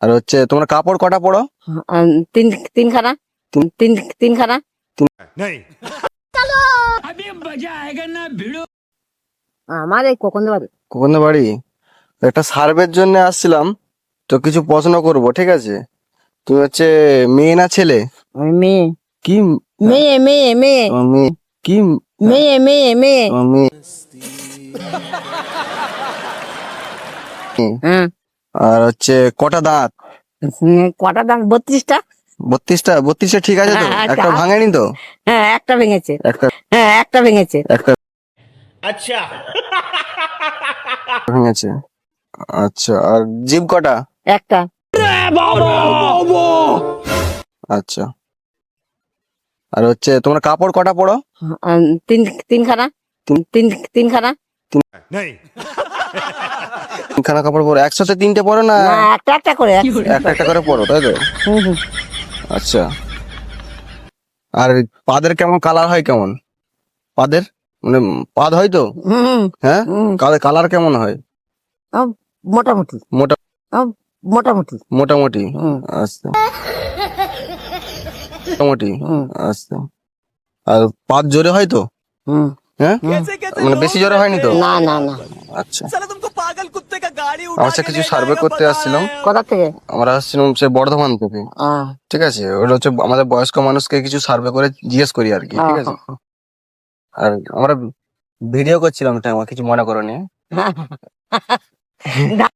আর হচ্ছে তোমার কাপড় কটা পরো? তিন তিনখানা তিনখানা। আমার এই কোকন্দ বাড়ি। কোন বাড়ি? একটা সার্ভের জন্য আসছিলাম, তো কিছু প্রশ্ন করব, ঠিক আছে? তুমি হচ্ছে মেয়ে না ছেলে? আমি মেয়ে। কি? মেয়ে মেয়ে মেয়ে তোমার মেয়ে কি? মেয়ে মেয়ে মেয়ে। তোমার মেয়ে। হ্যাঁ। আর হচ্ছে কটা দাঁত? কটা দাম? 32টা। 32টা? 32টা ঠিক আছে তো? হ্যাঁ, একটা ভাঙেনি তো? হ্যাঁ একটা ভেঙেছে। একটা হ্যাঁ একটা ভেঙেছে। একটা ভেঙেছে। আচ্ছা, আর জিভ কটা? একটা। আচ্ছা, আর হচ্ছে তোমার কাপড় কটা পরো? তিনখানা তিনখানা। তিনখানা কাপড় পরো? একসাথে তিনটে পরো না? না একটা একটা করে। একটা একটা করে পরো, তাই তো? হুম। আচ্ছা, আর পাদের কেমন কালার হয়? কেমন পাদের, মানে পাদ হয় তো? হুম। হ্যাঁ, কালার কেমন হয়? মোটামুটি। মোটা মোটামুটি। মোটামুটি? হুম। আচ্ছা, মোটামুটি। হুম। আচ্ছা, আর পাদ জোরে হয় তো? হুম। হ্যাঁ, মানে বেশি জোরে হয়নি তো? না না না। আচ্ছা, আমার সাথে কিছু সার্ভে করতে আসছিলাম। কোথা থেকে? আমরা আসছিলাম সে বর্ধমান থেকে, ঠিক আছে? ওটা হচ্ছে আমাদের বয়স্ক মানুষকে কিছু সার্ভে করে জিজ্ঞেস করি আর কি, ঠিক আছে? আর আমরা ভিডিও করছিলাম, ওটা আমার কিছু মনে করো নি।